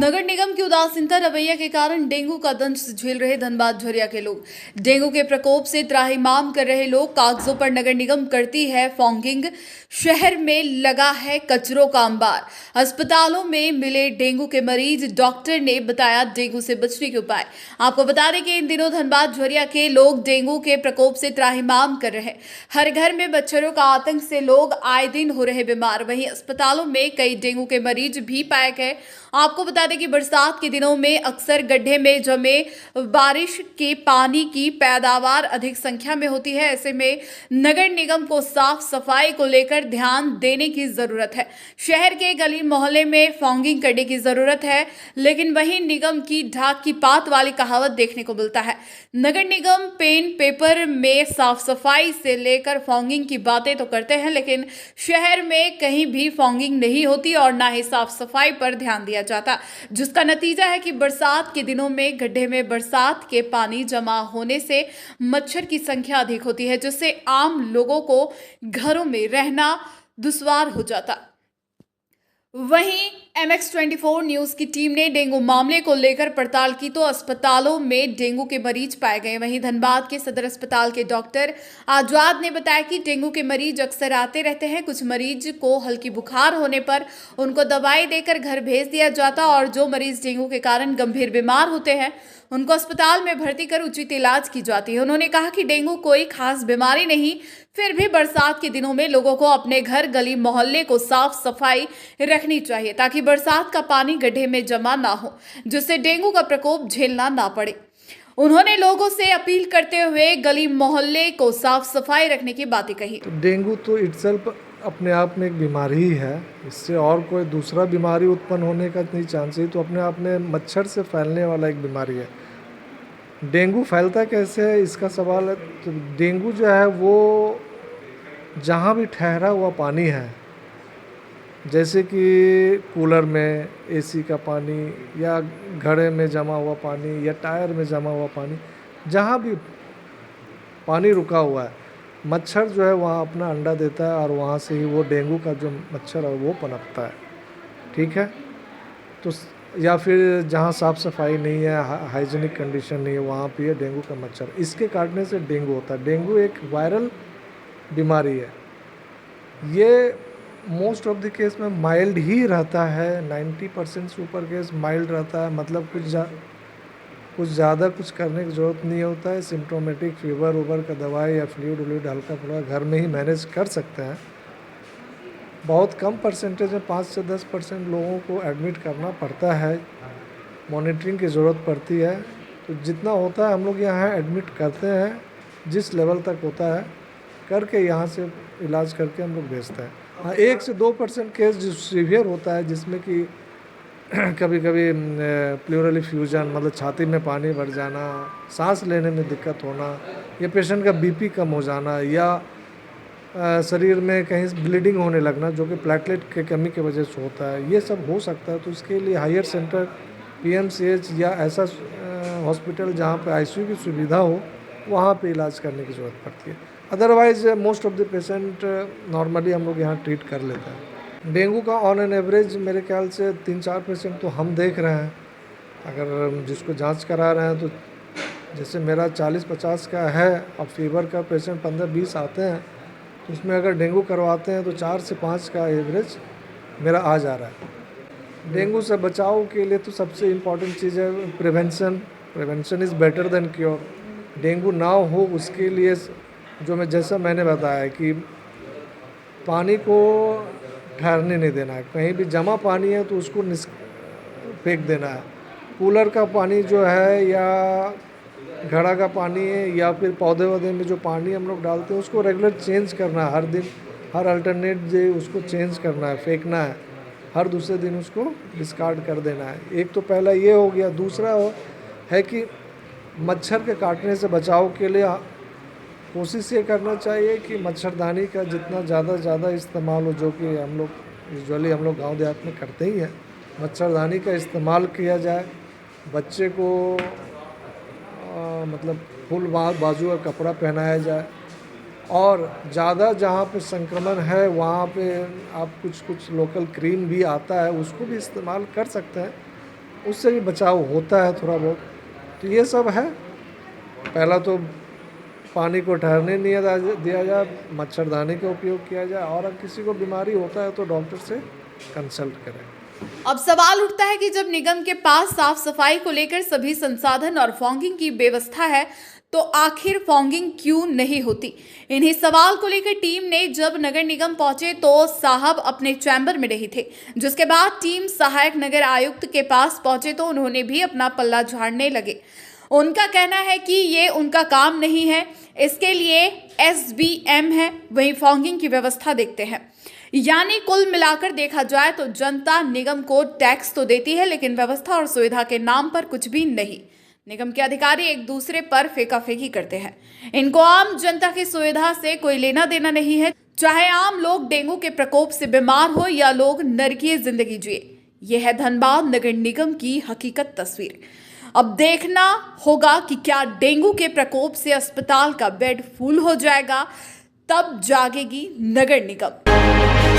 नगर निगम की उदासीनता रवैया के कारण डेंगू का दंश झेल रहे धनबाद झरिया के लोग। डेंगू के प्रकोप से त्राहिमाम कर रहे लोग। कागजों पर नगर निगम करती है फॉगिंग, शहर में लगा है कचरों का अंबार। अस्पतालों में मिले डेंगू के मरीज, डॉक्टर ने बताया डेंगू से बचने के उपाय। आपको बता दें कि इन दिनों धनबाद झरिया के लोग डेंगू के प्रकोप से त्राहिमाम कर रहे हैं। हर घर में मच्छरों का आतंक से लोग आए दिन हो रहे बीमार। वहीं अस्पतालों में कई डेंगू के मरीज भी पाए गए। आपको बता दें कि बरसात के दिनों में अक्सर गड्ढे में जमे बारिश के पानी की पैदावार अधिक संख्या में होती है। ऐसे में नगर निगम को साफ सफाई को लेकर ध्यान देने की जरूरत है। शहर के गली मोहल्ले में फॉगिंग करने की जरूरत है, लेकिन वहीं निगम की ढाक की पात वाली कहावत देखने को मिलता है। नगर निगम पेन पेपर में साफ सफाई से लेकर फॉगिंग की बातें तो करते हैं, लेकिन शहर में कहीं भी फॉगिंग नहीं होती और ना ही साफ सफाई पर ध्यान दिया जाता, जिसका नतीजा है कि बरसात के दिनों में गड्ढे में बरसात के पानी जमा होने से मच्छर की संख्या अधिक होती है, जिससे आम लोगों को घरों में रहना दुश्वार हो जाता। वहीं MX24 न्यूज की टीम ने डेंगू मामले को लेकर पड़ताल की तो अस्पतालों में डेंगू के मरीज पाए गए। वहीं धनबाद के सदर अस्पताल के डॉक्टर आजाद ने बताया कि डेंगू के मरीज अक्सर आते रहते हैं। कुछ मरीज को हल्की बुखार होने पर उनको दवाई देकर घर भेज दिया जाता और जो मरीज डेंगू के कारण गंभीर बीमार होते हैं उनको अस्पताल में भर्ती कर उचित इलाज की जाती है। उन्होंने कहा कि डेंगू कोई खास बीमारी नहीं, फिर भी बरसात के दिनों में लोगों को अपने घर गली मोहल्ले को साफ सफाई रखनी चाहिए ताकि बरसात का पानी गड्ढे में जमा ना हो, जिससे डेंगू का प्रकोप झेलना ना पड़े। उन्होंने लोगों से अपील करते हुए गली मोहल्ले को साफ सफाई रखने की बातें कही। तो डेंगू तो इटसेल्फ अपने आप में एक बीमारी ही है, इससे और कोई दूसरा बीमारी उत्पन्न होने का नहीं चांस है। तो अपने आप में मच्छर से फैलने वाला एक बीमारी है। डेंगू फैलता कैसे है इसका सवाल है। तो डेंगू जो है वो जहाँ भी ठहरा हुआ पानी है, जैसे कि कूलर में एसी का पानी या घड़े में जमा हुआ पानी या टायर में जमा हुआ पानी, जहाँ भी पानी रुका हुआ है, मच्छर जो है वहाँ अपना अंडा देता है और वहाँ से ही वो डेंगू का जो मच्छर है वो पनपता है। ठीक है, तो या फिर जहाँ साफ़ सफाई नहीं है, हाइजीनिक कंडीशन नहीं है, वहाँ पे है डेंगू का मच्छर। इसके काटने से डेंगू होता है। डेंगू एक वायरल बीमारी है। ये मोस्ट ऑफ द केस में माइल्ड ही रहता है। 90% से ऊपर केस माइल्ड रहता है, मतलब कुछ ज़्यादा कुछ करने की ज़रूरत नहीं होता है। सिम्टोमेटिक फीवर उबर का दवाई या फ्लूइड हल्का फुल्का घर में ही मैनेज कर सकते हैं। बहुत कम परसेंटेज में 5 से 10% लोगों को एडमिट करना पड़ता है, मॉनिटरिंग की ज़रूरत पड़ती है। तो जितना होता है हम लोग यहाँ एडमिट करते हैं, जिस लेवल तक होता है करके यहाँ से इलाज करके हम लोग भेजते हैं। हाँ, 1 से 2% केस जो सीवियर होता है, जिसमें कि कभी कभी प्लूरल इफ्यूजन मतलब छाती में पानी भर जाना, सांस लेने में दिक्कत होना, या पेशेंट का बीपी कम हो जाना, या शरीर में कहीं ब्लीडिंग होने लगना जो कि प्लेटलेट के कमी की वजह से होता है, ये सब हो सकता है। तो इसके लिए हायर सेंटर, PMCH या ऐसा हॉस्पिटल जहाँ पे ICU की सुविधा हो, वहाँ पे इलाज करने की ज़रूरत पड़ती है। Otherwise most of the patient normally हम लोग यहाँ ट्रीट कर लेते हैं। डेंगू का ऑन एन एवरेज मेरे ख्याल से 3-4 पेशेंट तो हम देख रहे हैं। अगर जिसको जांच करा रहे हैं तो जैसे मेरा 40-50 का है, अब फीवर का पेशेंट 15-20 आते हैं, तो उसमें अगर डेंगू करवाते हैं तो 4 से 5 का एवरेज मेरा आ जा रहा है। डेंगू से बचाव के लिए तो सबसे इम्पॉर्टेंट चीज़ है prevention. Prevention is better than cure. Dengue ना हो उसके लिए जो जैसा मैंने बताया कि पानी को ठहरने नहीं देना है। कहीं भी जमा पानी है तो उसको फेंक देना है। कूलर का पानी जो है या घड़ा का पानी है या फिर पौधे वौधे में जो पानी हम लोग डालते हैं उसको रेगुलर चेंज करना है। हर दिन, हर अल्टरनेट डे उसको चेंज करना है, फेंकना है। हर दूसरे दिन उसको डिस्कार्ड कर देना है। एक तो पहला ये हो गया। दूसरा है कि मच्छर के काटने से बचाव के लिए कोशिश ये करना चाहिए कि मच्छरदानी का जितना ज़्यादा इस्तेमाल हो, जो कि हम लोग यूजुअली हम लोग गाँव देहात में करते ही हैं। मच्छरदानी का इस्तेमाल किया जाए। बच्चे को मतलब फुल बाजू का कपड़ा पहनाया जाए, और ज़्यादा जहाँ पे संक्रमण है वहाँ पे आप कुछ लोकल क्रीम भी आता है, उसको भी इस्तेमाल कर सकते हैं। उससे भी बचाव होता है थोड़ा बहुत। तो ये सब है। पहला तो पानी को ठहरने नहीं दिया जाए, मच्छरदानी का उपयोग किया जाए, और अगर किसी को बीमारी होता है तो डॉक्टर से कंसल्ट करें। अब सवाल उठता है कि जब निगम के पास साफ सफाई को लेकर सभी संसाधन और फॉगिंग की व्यवस्था है तो आखिर फॉगिंग क्यों नहीं होती। इन्हीं सवाल को लेकर टीम ने जब नगर निगम पहुंचे तो साहब अपने चैम्बर में नहीं थे, जिसके बाद टीम सहायक नगर आयुक्त के पास पहुंचे तो उन्होंने भी अपना पल्ला झाड़ने लगे। उनका कहना है कि ये उनका काम नहीं है, इसके लिए SBM है, वही फॉगिंग की व्यवस्था देखते हैं। यानी कुल मिलाकर देखा जाए तो जनता निगम को टैक्स तो देती है, लेकिन व्यवस्था और सुविधा के नाम पर कुछ भी नहीं। निगम के अधिकारी एक दूसरे पर फेंकाफेंकी करते हैं। इनको आम जनता की सुविधा से कोई लेना देना नहीं है, चाहे आम लोग डेंगू के प्रकोप से बीमार हो या लोग नरकीय जिंदगी जिए। यह है धनबाद नगर निगम की हकीकत तस्वीर। अब देखना होगा कि क्या डेंगू के प्रकोप से अस्पताल का बेड फुल हो जाएगा, तब जागेगी नगर निगम।